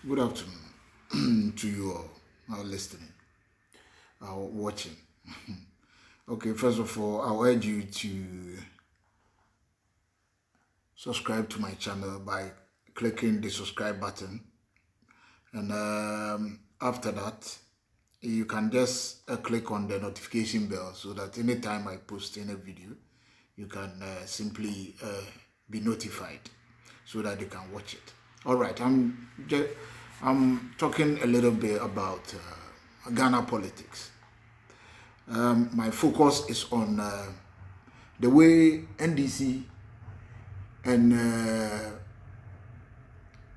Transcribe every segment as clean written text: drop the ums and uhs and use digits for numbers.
Good afternoon to you all now listening, watching. Okay, first of all, I'll urge you to subscribe to my channel by clicking the subscribe button. And after that, you can just click on the notification bell so that anytime I post any video, you can simply be notified so that you can watch it. All right, I'm talking a little bit about Ghana politics. My focus is on the way NDC and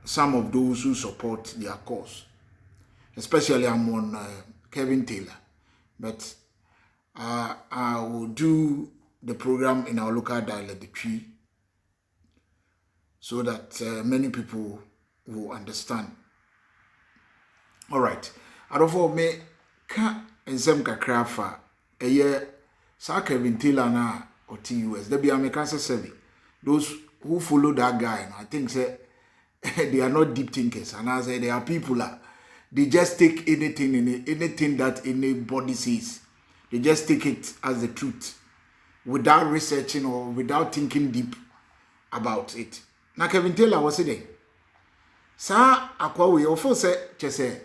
some of those who support their cause, especially I'm on Kevin Taylor, but I will do the program in our local dialect, the Twi, so that many people will understand. All right. Adofo me ka ensem kakra fa eye sa Kevin Taylor na oti US. There be American say those who follow that guy, I think say they are not deep thinkers, and I say they are people they just take anything that anybody says. They just take it as the truth without researching or without thinking deep about it. Now Kevin Taylor was saying, "Sir, akwa we often say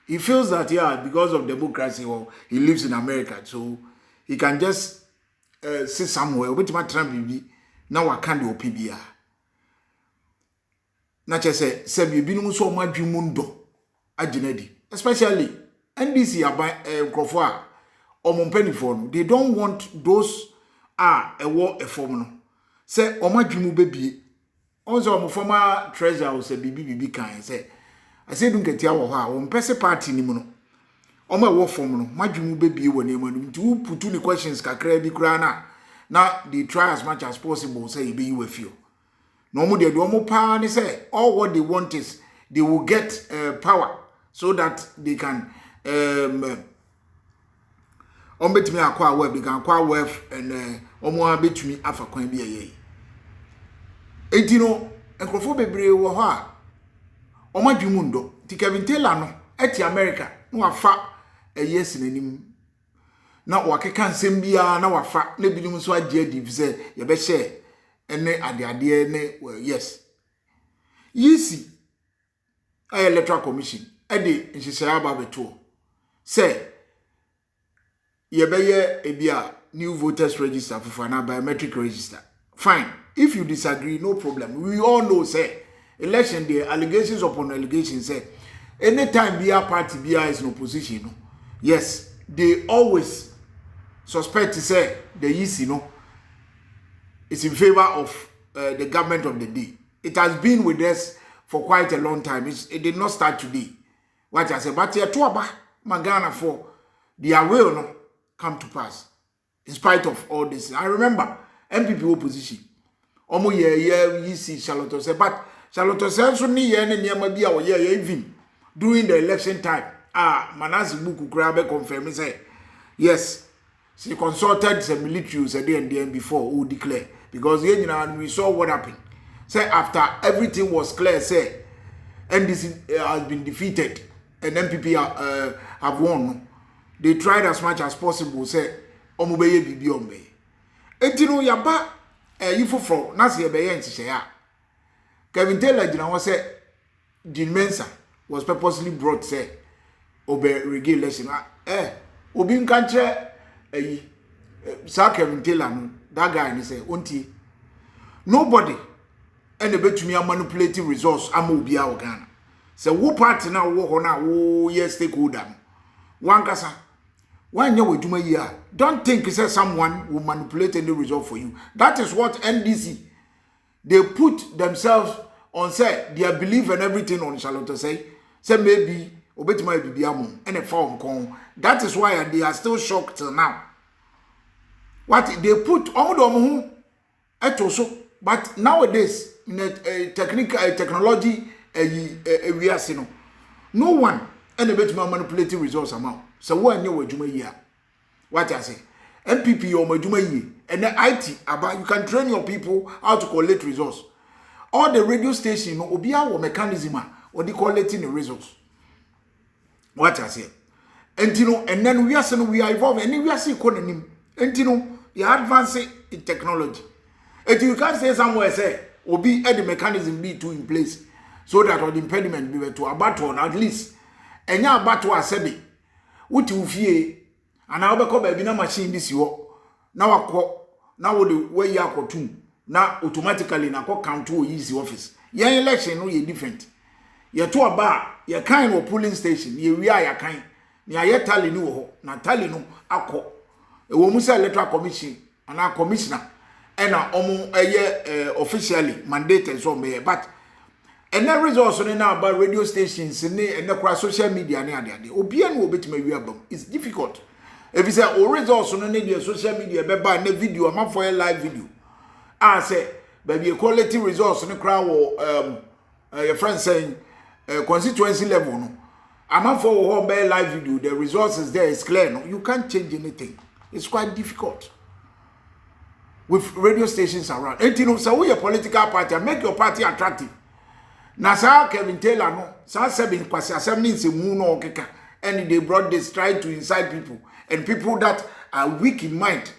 he feels that because of democracy or he lives in America, so he can just sit somewhere with my Trump now I can't do PBR. Na say bibi no so ma dwumundo agenedi, especially NDC nkrofo a omompanifo no, they don't want those ewo efom no say omadwumu bebie onzo former treasurer say bibi kan say I said don't get your party ni no. Oma wo form no, madwumu bebie wo na emanu. Nti put any questions kakra bi kra na. Now they try as much as possible say you be with you. No more they do more power ni say all what they want is they will get power so that they can betimi akwa web, they can acquire wealth and omo betimi afa kwan bi aye. Enti no enkrofo bebre wo ho a omadwumundo ti Kevin Taylor no eti America no wafa yes nanim na wakeka nsem bia na wafa na binim so agye adi se ye be share ene ade ne yes yisi electoral commission ede nhihye aba beto say ye be ye ebia new voters register for na biometric register. Fine, if you disagree, no problem. We all know say election day allegations upon allegations say anytime BR party BR is in opposition, yes, they always suspect to say the EC is in favor of the government of the day. It has been with us for quite a long time. It did not start today. What I say, but here to Magana for their will no come to pass in spite of all this. I remember MPP opposition. Omo ye see Charlotte say, but Charlotte says so ni ye ne niam bia o ye even during the election time. Manasi Buku Grabe confirm say yes, she consulted the military said and before who declare because we saw what happened. Say after everything was clear, say NDC has been defeated and MPP have won. They tried as much as possible say omubeye bibi ombe. Etino yaba yifofro na se ebeye ntihye ya. Kevin Taylor jina say Jean Mensa was purposely brought say obe regulation. Obi nkanche Sir Kevin Taylor no that guy ni say onti nobody and betumi manipulating results ama obi a Ghana. Say wo party na wo ho na wo yes stakeholder one kasa one year with Juma. Don't think say someone will manipulate any result for you. That is what NDC they put themselves on say their belief and everything on Charlotte say maybe obetima bibiamo and a form con. That is why they are still shocked till now. What they put omodomo etoso, but nowadays in a technology we are seeing no one and obetima manipulating results amount. So one year with Juma. What I say, MPP or Majuma and the IT about you can train your people how to collect results. All the radio station obia or mechanism or the quality the results. What I say. And you know, and then we are evolving, and we are seeing economy. And you know, you are advancing in technology. And you can't say somewhere say, or be the mechanism be to in place so that all the impediment be to a battle at least. And ya battle a sebi. What you fear, and I'll become a machine this year. Now I call, now the way you are to now automatically na count to easy office. Your election no ye different. You to a bar, your kind of polling station, we are your kind. Near your tally no, not tally no, I call. A woman's electoral commission and our commissioner. And a year officially mandated so may but and that results on now about radio stations and the social media near the Obian will bet me it's difficult. If you say or results on the social media by a video, a month for a live video. I say baby quality results on the crowd or your friend saying constituency level no. A month for a live video, the results is there, it's clear. No, you can't change anything. It's quite difficult. With radio stations around. And you know, so we a political party and make your party attractive. Now, sir, Kevin Taylor, no, sir, 7 kwasi assembly se muno okeka, and they brought this trying to incite people and people that are weak in mind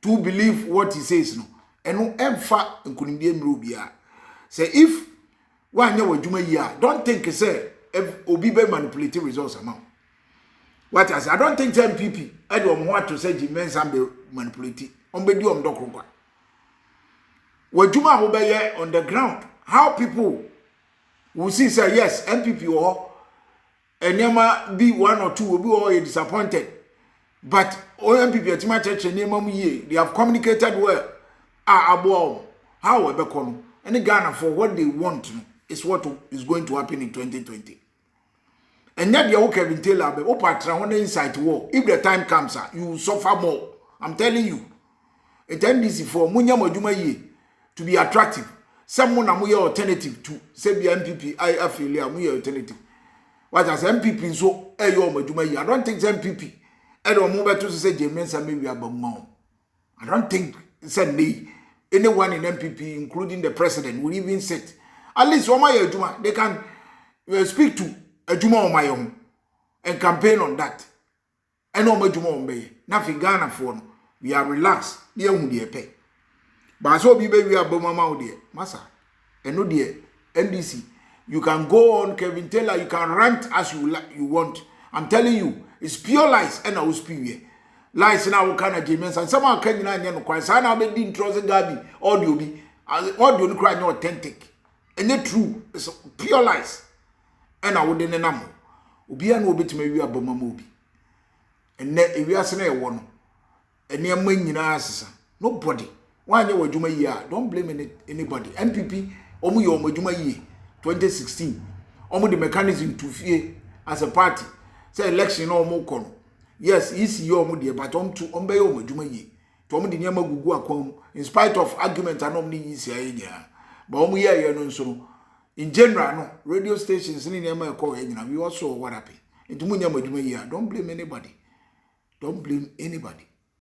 to believe what he says. No, and no emfa nkunimdie mrubia. Say if one year with Juma year, don't think say if Obibe manipulate results amount. What I say, I don't think MPP. I don't want to say Jimen Sambe manipulate. Ombedi omdokronkwa. Wajuma obeye on the ground. How people will see say yes, MPP or Enyama be 1 or 2 will be all disappointed. But all MPP at my church they have communicated well. How Ebekono. And the Ghana for what they want is what is going to happen in 2020. And yet you Kevin Taylor be opatra one inside war. If the time comes, you will suffer more. I'm telling you. It NDC for munya majuma ye to be attractive. Someone amuye alternative to say be MPP I feel amuye alternative. What as MPP so yo majuma ye. I don't think MPP I don't move to say Jemensa maybe about I don't think say anyone in MPP including the president will even sit. At least they can speak to a Juma on my own and campaign on that. And no Juma on me. Nothing Ghana for we are relaxed. Dear pay. But so be we are Bomama dear. Massa. And no dear NDC. You can go on Kevin Taylor, you can rant as you want. I'm telling you, it's pure lies and I will speak here. Lies now kind of James and someone can you know quite sign out the intros Gabi audio be audio cry no authentic. And the true, it's pure lies. And I wouldn't know. Ubi and Obi to me, we are Bomamobi. And if we are saying one, and near money nobody. Why you were Juma year? Don't blame anybody. MPP, Omu Yomo Juma year 2016. Omu the mechanism to fear as a party. Say election or more. Yes, easy your dear, but on to Ombe Omo Juma year. To Omu the Yama Gugu, in spite of argument, I don't need easy idea. But Omu year, you know, so. In general, no radio stations in Yama call we also what happened. Into Munya Majuma, don't blame anybody. Don't blame anybody.